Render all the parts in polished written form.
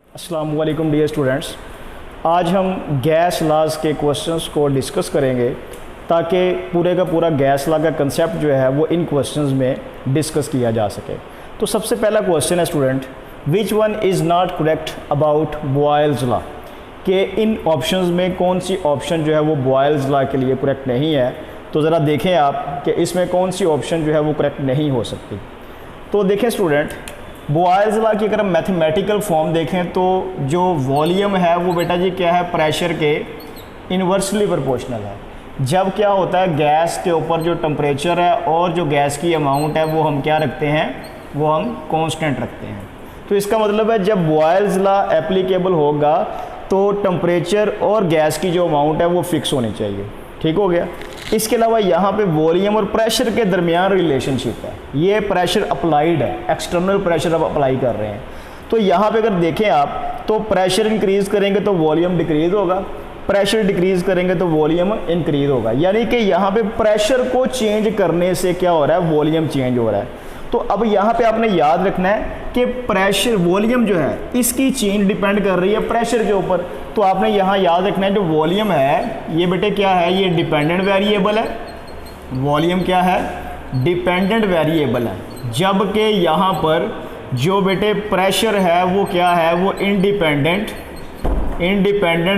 अस्सलाम वालेकुम dear students, आज हम गैस लॉज के क्वेश्चंस को डिस्कस करेंगे ताकि पूरे का पूरा गैस लॉ का कंसेप्ट जो है वो इन क्वेश्चंस में डिस्कस किया जा सके। तो सबसे पहला क्वेश्चन है student, which one is not correct about Boyle's law, कि इन ऑप्शंस में कौन सी ऑप्शन जो है वो बॉयल्स लॉ के लिए करेक्ट नहीं है। तो ज़रा देखें आप कि इसमें कौन सी ऑप्शन जो है वो करेक्ट नहीं हो सकती। तो देखें स्टूडेंट, बॉयल्स लॉ की अगर हम मैथमेटिकल फॉर्म देखें तो जो वॉल्यूम है वो बेटा जी क्या है, प्रेशर के इन्वर्सली प्रोपोर्शनल है। जब क्या होता है, गैस के ऊपर जो टेम्परेचर है और जो गैस की अमाउंट है वो हम क्या रखते हैं, वो हम कांस्टेंट रखते हैं। तो इसका मतलब है जब बॉयल्स लॉ एप्लीकेबल होगा तो टेम्परेचर और गैस की जो अमाउंट है वो फिक्स होनी चाहिए। ठीक हो गया। इसके अलावा यहाँ पे वॉल्यूम और प्रेशर के दरमियान रिलेशनशिप है, ये प्रेशर अप्लाइड है, एक्सटर्नल प्रेशर अब अप्लाई कर रहे हैं। तो यहाँ पे अगर देखें आप तो प्रेशर इंक्रीज करेंगे तो वॉल्यूम डिक्रीज होगा, प्रेशर डिक्रीज करेंगे तो वॉल्यूम इंक्रीज होगा। यानी कि यहाँ पे प्रेशर को चेंज करने से क्या हो रहा है, वॉल्यूम चेंज हो रहा है। तो अब यहाँ पे आपने याद रखना है कि प्रेशर वॉल्यूम जो है इसकी चेंज डिपेंड कर रही है प्रेशर के ऊपर। तो आपने यहाँ याद रखना है जो वॉल्यूम है ये बेटे क्या है, ये डिपेंडेंट वेरिएबल है। वॉल्यूम क्या है, डिपेंडेंट वेरिएबल है। जबकि यहाँ पर जो बेटे प्रेशर है वो क्या है, वो इंडिपेंडेंट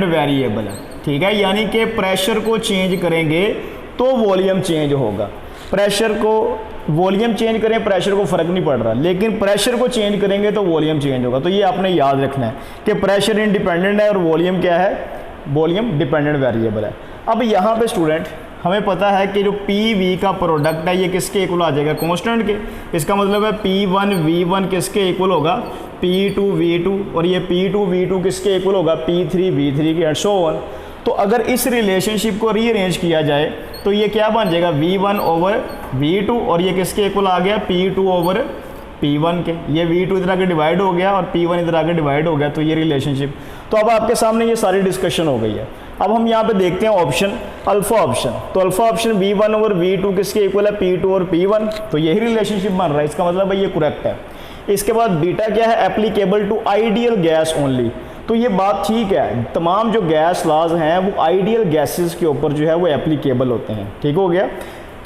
वेरिएबल है। ठीक है, यानी कि प्रेशर को चेंज करेंगे तो वॉल्यूम चेंज होगा। प्रेशर को वॉल्यूम चेंज करें, प्रेशर को फ़र्क नहीं पड़ रहा, लेकिन प्रेशर को चेंज करेंगे तो वॉल्यूम चेंज होगा। तो ये आपने याद रखना है कि प्रेशर इंडिपेंडेंट है और वॉल्यूम क्या है, वॉल्यूम डिपेंडेंट वेरिएबल है। अब यहाँ पे स्टूडेंट हमें पता है कि जो पी वी का प्रोडक्ट है ये किसके इक्वल आ जाएगा, कांस्टेंट के। इसका मतलब है P1 V1 किसके इक्वल होगा, P2 V2, और ये P2 V2 किसके इक्वल होगा, P3 V3 के, एंड सो ऑन। तो अगर इस रिलेशनशिप को रीअरेंज किया जाए तो ये क्या बन जाएगा, V1 ओवर V2, और ये किसके इक्वल आ गया, P2 ओवर P1 के। ये V2 इधर आके डिवाइड हो गया और P1 इधर आके डिवाइड हो गया। तो ये रिलेशनशिप, तो अब आपके सामने ये सारी डिस्कशन हो गई है। अब हम यहाँ पे देखते हैं ऑप्शन अल्फा ऑप्शन। तो alpha option V1 over V2 किसके इक्वल है, P2 और P1। तो यही रिलेशनशिप बन रहा है, इसका मतलब है ये करेक्ट है। इसके बाद बीटा क्या है, applicable to ideal gas only. तो ये बात ठीक है, तमाम जो गैस लॉज हैं वो आइडियल गैसेस के ऊपर जो है वो एप्लीकेबल होते हैं। ठीक हो गया।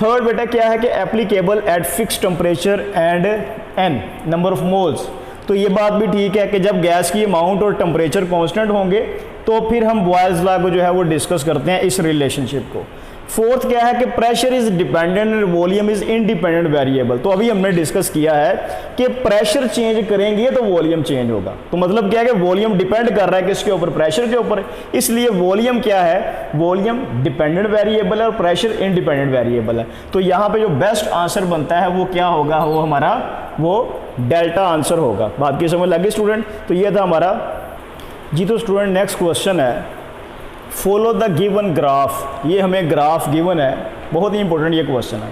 थर्ड बेटा क्या है कि applicable at fix temperature and n number of moles. तो ये बात भी ठीक है कि जब गैस की अमाउंट और टेम्परेचर कांस्टेंट होंगे तो फिर हम बॉयल्स लॉ को जो है वो डिस्कस करते हैं, इस रिलेशनशिप को। फोर्थ क्या है कि pressure is dependent and volume is independent variable. तो अभी हमने डिस्कस किया है कि प्रेशर चेंज करेंगे तो वॉल्यूम चेंज होगा। तो मतलब क्या है कि वॉल्यूम डिपेंड कर रहा है किसके ऊपर, प्रेशर के ऊपर। इसलिए वॉल्यूम क्या है, वॉल्यूम डिपेंडेंट वेरिएबल है और प्रेशर इंडिपेंडेंट वेरिएबल है। तो यहाँ पे जो बेस्ट आंसर बनता है वो क्या होगा, वो हमारा वो डेल्टा आंसर होगा। बात की समझ लगी स्टूडेंट। तो ये था हमारा जी। तो स्टूडेंट नेक्स्ट क्वेश्चन है, फॉलो द गिवन ग्राफ। ये हमें ग्राफ गिवन है, बहुत ही इंपॉर्टेंट ये क्वेश्चन है।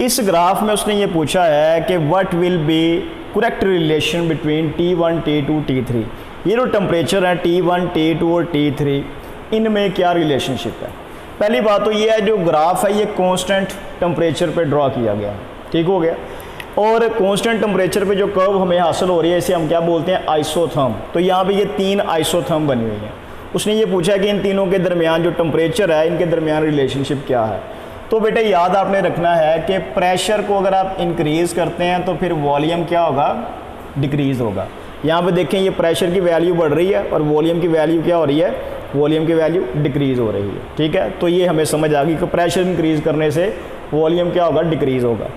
इस ग्राफ में उसने ये पूछा है कि what will be correct relation between T1 T2 T3। ये जो टेम्परेचर है T1 T2 और T3, इनमें क्या रिलेशनशिप है। पहली बात तो ये है, जो ग्राफ है ये कांस्टेंट टेम्परेचर पे ड्रॉ किया गया। ठीक हो गया। और कांस्टेंट टेम्परेचर पे जो कर्व हमें हासिल हो रही है इसे हम क्या बोलते हैं, आइसोथर्म। तो यहाँ पे ये 3 आइसोथर्म बनी हुई हैं। उसने ये पूछा है कि इन तीनों के दरमियान जो टेम्परेचर है इनके दरमियान रिलेशनशिप क्या है। तो बेटे याद आपने रखना है कि प्रेशर को अगर आप इंक्रीज़ करते हैं तो फिर वॉल्यूम क्या होगा, डिक्रीज़ होगा। यहाँ पे देखें ये प्रेशर की वैल्यू बढ़ रही है और वॉल्यूम की वैल्यू क्या हो रही है, वॉल्यूम की वैल्यू डिक्रीज़ हो रही है। ठीक है, तो ये हमें समझ आ गई कि प्रेशर इंक्रीज़ करने से वॉल्यूम क्या होगा, डिक्रीज़ होगा।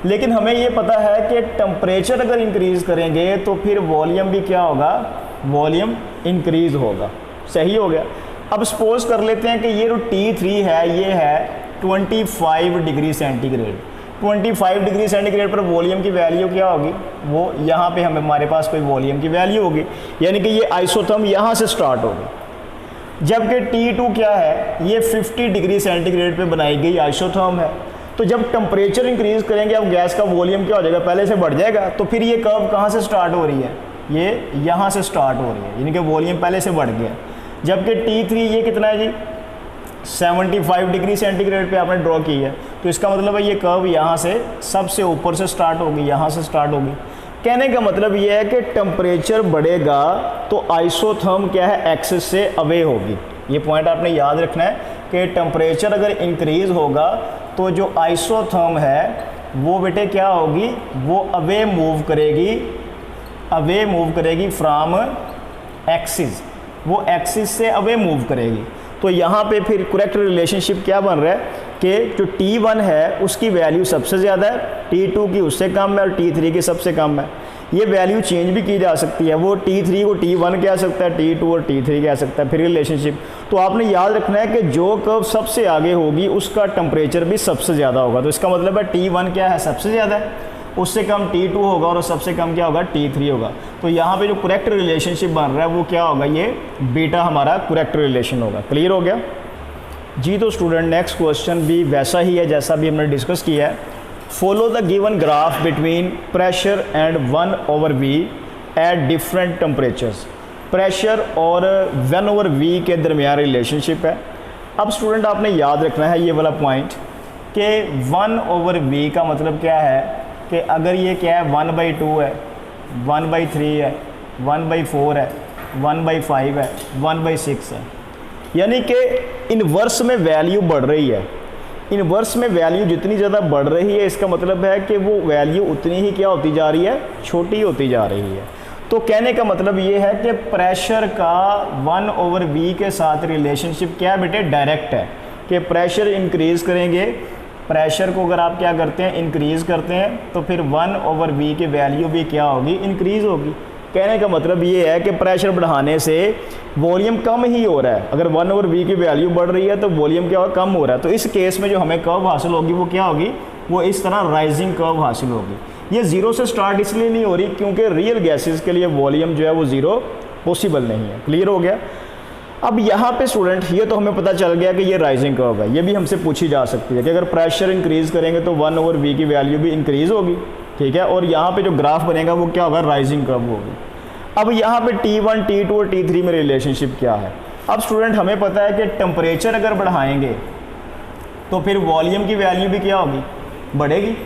लेकिन हमें ये पता है कि टेम्परेचर अगर इंक्रीज़ करेंगे तो फिर वॉल्यूम भी क्या होगा, वॉल्यूम इंक्रीज़ होगा। सही हो गया। अब सपोज कर लेते हैं कि ये जो T3 है ये है 25 डिग्री सेंटीग्रेड। 25 डिग्री सेंटीग्रेड पर वॉल्यूम की वैल्यू क्या होगी, वो यहाँ पे हमारे पास कोई वॉल्यूम की वैल्यू होगी, यानी कि ये आइसोथर्म यहाँ से स्टार्ट होगी। जबकि T2 क्या है, ये 50 डिग्री सेंटीग्रेड पे बनाई गई आइसोथर्म है। तो जब टेम्परेचर इंक्रीज करेंगे अब गैस का वॉल्यूम क्या हो जाएगा, पहले से बढ़ जाएगा। तो फिर ये कर्व कहाँ से स्टार्ट हो रही है, ये यहाँ से स्टार्ट हो रही है, यानी कि वॉल्यूम पहले से बढ़ गया। जबकि T3 ये कितना है जी, 75 डिग्री सेंटीग्रेड पे आपने ड्रॉ की है। तो इसका मतलब है ये कर्व यहाँ से सबसे ऊपर से स्टार्ट होगी, यहाँ से स्टार्ट होगी। कहने का मतलब ये है कि टेम्परेचर बढ़ेगा तो आइसोथर्म क्या है, एक्सिस से अवे होगी। ये पॉइंट आपने याद रखना है कि टेम्परेचर अगर इंक्रीज होगा तो जो आइसोथर्म है वो बेटे क्या होगी, वो अवे मूव करेगी फ्रॉम एक्सिस, वो एक्सिस से अवे मूव करेगी। तो यहाँ पे फिर करेक्ट रिलेशनशिप क्या बन रहा है कि जो T1 है उसकी वैल्यू सबसे ज़्यादा है, T2 की उससे कम है और T3 की सबसे कम है। ये वैल्यू चेंज भी की जा सकती है, वो T3 को T1 कह सकता है, T2 और T3 कह सकता है। फिर रिलेशनशिप तो आपने याद रखना है कि जो कर्व सबसे आगे होगी उसका टेम्परेचर भी सबसे ज़्यादा होगा। तो इसका मतलब है T1 क्या है, सबसे ज़्यादा है, उससे कम T2 होगा और सबसे कम क्या होगा, T3 होगा। तो यहाँ पे जो करेक्ट रिलेशनशिप बन रहा है वो क्या होगा, ये बीटा हमारा करेक्ट रिलेशन होगा। क्लियर हो गया जी। तो स्टूडेंट नेक्स्ट क्वेश्चन भी वैसा ही है जैसा भी हमने डिस्कस किया है। Follow the given graph between pressure and 1/V at different temperatures. Pressure और 1/V के दरमियान रिलेशनशिप है। अब स्टूडेंट आपने याद रखना है ये वाला पॉइंट कि 1/V का मतलब क्या है कि अगर ये क्या है 1/2 है, 1/3 है, 1/4 है, 1/5 है, 1/6 है, यानी कि इनवर्स में वैल्यू बढ़ रही है। इनवर्स में वैल्यू जितनी ज़्यादा बढ़ रही है इसका मतलब है कि वो वैल्यू उतनी ही क्या होती जा रही है, छोटी होती जा रही है। तो कहने का मतलब ये है कि प्रेशर का 1/V के साथ रिलेशनशिप क्या है बेटे, डायरेक्ट है कि प्रेशर इंक्रीज़ करेंगे, प्रेशर को अगर आप क्या करते हैं, इंक्रीज़ करते हैं, तो फिर 1/V की वैल्यू भी क्या होगी, इंक्रीज़ होगी। कहने का मतलब ये है कि प्रेशर बढ़ाने से वॉल्यूम कम ही हो रहा है। अगर 1/V की वैल्यू बढ़ रही है तो वॉल्यूम क्या होगा, कम हो रहा है। तो इस केस में जो हमें कर्व हासिल होगी वो क्या होगी, वो इस तरह राइजिंग कर्व हासिल होगी। ये ज़ीरो से स्टार्ट इसलिए नहीं हो रही क्योंकि रियल गैसेस के लिए वॉल्यूम जो है वो ज़ीरो पॉसिबल नहीं है। क्लियर हो गया। अब यहाँ पे स्टूडेंट ये तो हमें पता चल गया कि ये राइजिंग कर्व है। ये भी हमसे पूछी जा सकती है कि अगर प्रेशर इंक्रीज़ करेंगे तो 1/V की वैल्यू भी इंक्रीज़ होगी, ठीक है। और यहाँ पे जो ग्राफ बनेगा वो क्या होगा, राइजिंग कर्व होगी। अब यहाँ पे T1, T2 और T3 में रिलेशनशिप क्या है। अब स्टूडेंट हमें पता है कि टेम्परेचर अगर बढ़ाएंगे तो फिर वॉल्यूम की वैल्यू भी क्या होगी, बढ़ेगी।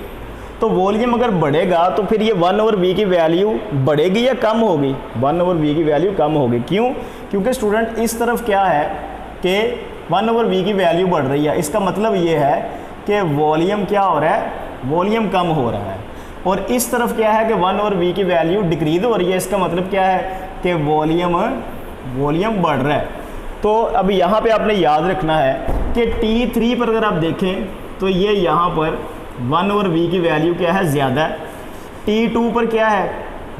तो वॉल्यूम अगर बढ़ेगा तो फिर ये 1/V की वैल्यू बढ़ेगी या कम होगी, 1/V की वैल्यू कम होगी। क्यों, क्योंकि स्टूडेंट इस तरफ क्या है कि 1/V की वैल्यू बढ़ रही है। इसका मतलब ये है कि वॉल्यूम क्या हो रहा है, वॉल्यूम कम हो रहा है। और इस तरफ क्या है कि 1/V की वैल्यू डिक्रीज हो रही है। इसका मतलब क्या है कि वॉल्यूम बढ़ रहा है। तो अब यहाँ पे आपने याद रखना है कि T3 पर अगर आप देखें तो ये यहाँ पर 1/V की वैल्यू क्या है, ज़्यादा है। T2 पर क्या है,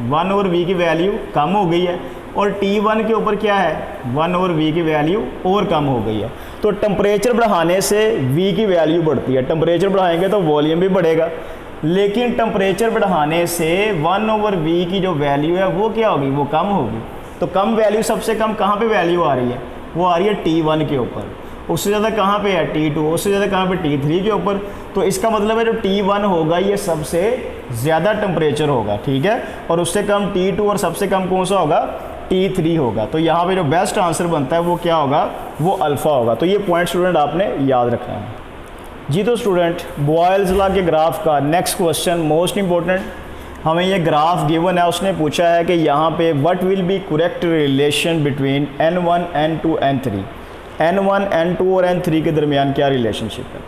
1/V की वैल्यू कम हो गई है। और T1 के ऊपर क्या है, 1/V की वैल्यू और कम हो गई है। तो टेम्परेचर बढ़ाने से V की वैल्यू बढ़ती है, टेम्परेचर बढ़ाएंगे तो वॉल्यूम भी बढ़ेगा। लेकिन टेम्परेचर बढ़ाने से 1/V की जो वैल्यू है वो क्या होगी, वो कम होगी। तो कम वैल्यू, सबसे कम कहाँ पे वैल्यू आ रही है, वो आ रही है T1 के ऊपर। उससे ज़्यादा कहाँ पे है, T2। उससे ज़्यादा कहाँ पे, T3 के ऊपर। तो इसका मतलब है जो T1 होगा ये सबसे ज़्यादा टेम्परेचर होगा, ठीक है। और उससे कम T2 और सबसे कम कौन सा होगा, T3 होगा। तो यहाँ पे जो बेस्ट आंसर बनता है वो क्या होगा, वो अल्फ़ा होगा। तो ये पॉइंट स्टूडेंट आपने याद रखना है जी। तो स्टूडेंट बॉयल्स लॉ के ग्राफ का नेक्स्ट क्वेश्चन मोस्ट इंपॉर्टेंट, हमें ये ग्राफ गिवन है। उसने पूछा है कि यहाँ पे what will be correct relation between N1, N2, N3। N1, N2 और N3 के दरमियान क्या रिलेशनशिप है।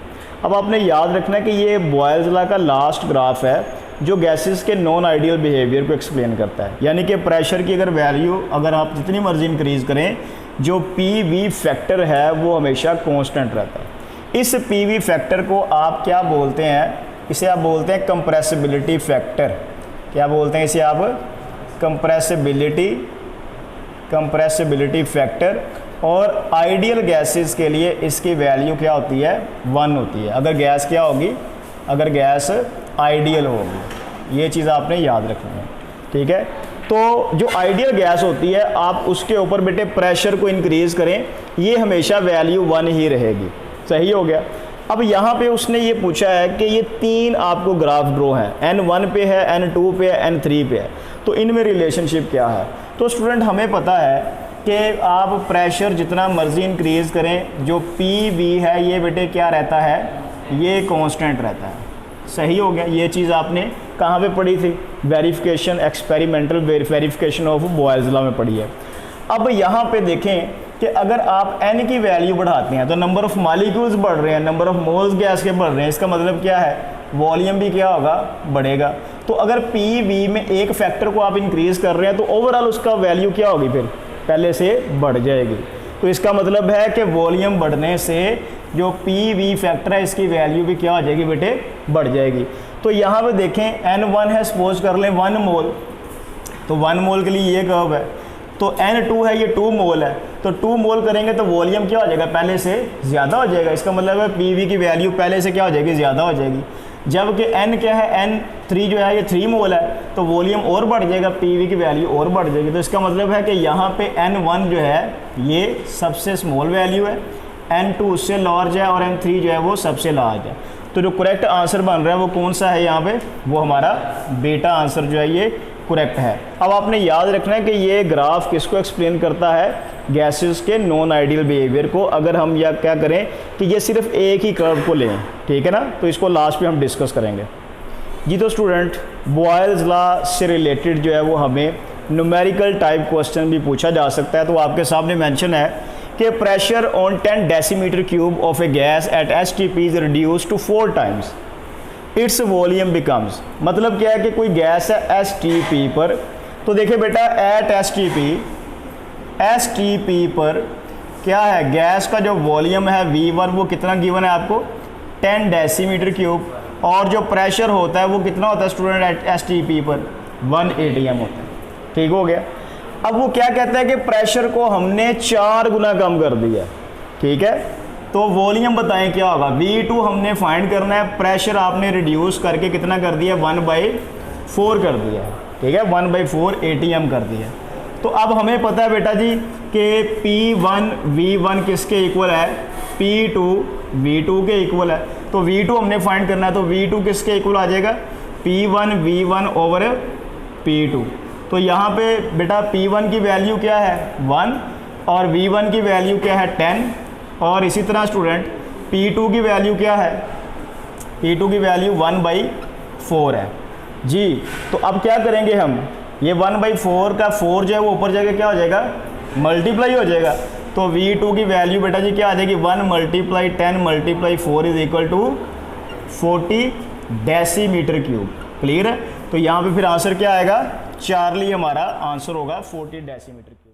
अब आपने याद रखना है कि ये बॉयल्स लॉ का लास्ट ग्राफ है जो गैसेस के नॉन आइडियल बिहेवियर को एक्सप्लेन करता है। यानी कि प्रेशर की अगर वैल्यू अगर आप जितनी मर्जी इंक्रीज़ करें, जो PV फैक्टर है वो हमेशा कॉन्स्टेंट रहता है। इस PV फैक्टर को आप क्या बोलते हैं, इसे आप बोलते हैं कंप्रेसिबिलिटी फैक्टर। क्या बोलते हैं इसे आप, कंप्रेसिबिलिटी फैक्टर। और आइडियल गैसेस के लिए इसकी वैल्यू क्या होती है, 1 होती है। अगर गैस क्या होगी, अगर गैस आइडियल होगी। ये चीज़ आपने याद रखनी है, ठीक है। तो जो आइडियल गैस होती है आप उसके ऊपर बेटे प्रेशर को इंक्रीज़ करें, ये हमेशा वैल्यू 1 ही रहेगी। सही हो गया। अब यहाँ पे उसने ये पूछा है कि ये 3 आपको ग्राफ ड्रॉ हैं, N1 पे है, N2 पे है, N3 पे है। तो इनमें रिलेशनशिप क्या है। तो स्टूडेंट हमें पता है कि आप प्रेशर जितना मर्जी इंक्रीज़ करें, जो PV है ये बेटे क्या रहता है, ये कांस्टेंट रहता है। सही हो गया। ये चीज़ आपने कहाँ पे पढ़ी थी, verification, experimental verification of Boyle's law में पढ़ी है। अब यहाँ पे देखें कि अगर आप n की वैल्यू बढ़ाते हैं तो नंबर ऑफ मॉलिक्यूल्स बढ़ रहे हैं, नंबर ऑफ मोल्स गैस के बढ़ रहे हैं, इसका मतलब क्या है, वॉल्यूम भी क्या होगा, बढ़ेगा। तो अगर PV में एक फैक्टर को आप इंक्रीज़ कर रहे हैं तो ओवरऑल उसका वैल्यू क्या होगी, फिर पहले से बढ़ जाएगी। तो इसका मतलब है कि वॉल्यूम बढ़ने से जो PV फैक्टर है इसकी वैल्यू भी क्या हो जाएगी बेटे, बढ़ जाएगी। तो यहाँ पे देखें N1 है, सपोज कर लें 1 मोल, तो 1 मोल के लिए ये कर्व है। तो N2 है, ये 2 मोल है, तो 2 मोल करेंगे तो वॉल्यूम क्या हो जाएगा, पहले से ज़्यादा हो जाएगा। इसका मतलब है PV की वैल्यू पहले से क्या हो जाएगी, ज़्यादा हो जाएगी। जबकि N क्या है, N3 जो है ये 3 मोल है, तो वॉल्यूम और बढ़ जाएगा, PV की वैल्यू और बढ़ जाएगी। तो इसका मतलब है कि यहाँ पे N1 जो है ये सबसे स्मॉल वैल्यू है, N2 उससे लार्ज है और N3 जो है वो सबसे लार्ज है। तो जो करेक्ट आंसर बन रहा है वो कौन सा है यहाँ पे, वो हमारा बेटा आंसर जो है ये करेक्ट है। अब आपने याद रखना है कि ये ग्राफ किसको एक्सप्लेन करता है, गैसेस के नॉन आइडियल बिहेवियर को। अगर हम या क्या करें कि ये सिर्फ एक ही कर्व को लें, ठीक है ना, तो इसको लास्ट पे हम डिस्कस करेंगे जी। तो स्टूडेंट, बॉयल्स लॉ से रिलेटेड जो है वो हमें न्यूमेरिकल टाइप क्वेश्चन भी पूछा जा सकता है। तो आपके सामने मेंशन है कि pressure on 10 decimetre cube of a gas at STP is reduce to 4 times its volume becomes. मतलब क्या है कि कोई गैस है STP पर, तो देखिए बेटा एट STP पर क्या है, गैस का जो वॉल्यूम है V1 वो कितना गिवन है आपको, 10 डेसीमीटर क्यूब, और जो प्रेशर होता है वो कितना होता है स्टूडेंट एट STP पर, 1 atm होता है। ठीक हो गया। अब वो क्या कहता है कि प्रेशर को हमने 4 गुना कम कर दिया, ठीक है, तो वॉल्यूम बताएं क्या होगा। V2 हमने फाइंड करना है, प्रेशर आपने रिड्यूस करके कितना कर दिया, 1/4 कर दिया है, ठीक है, 1/4 atm कर दिया। तो अब हमें पता है बेटा जी कि P1 V1 किसके इक्वल है, P2 V2 के इक्वल है। तो V2 हमने फाइंड करना है, तो V2 किसके इक्वल आ जाएगा, P1 V1 ओवर P2। तो यहाँ पे बेटा P1 की वैल्यू क्या है, 1, और V1 की वैल्यू क्या है, 10, और इसी तरह स्टूडेंट P2 की वैल्यू क्या है, P2 की वैल्यू 1/4 है जी। तो अब क्या करेंगे हम, ये 1/4 का 4 जो है वो ऊपर जाके क्या हो जाएगा, मल्टीप्लाई हो जाएगा। तो V2 की वैल्यू बेटा जी क्या आ जाएगी, 1 × 10 × 4 is equal to 40 decimetre cube. Clear है। तो यहाँ पे फिर आंसर क्या आएगा, चार्ली हमारा आंसर होगा 40 डेसीमीटर क्यूब।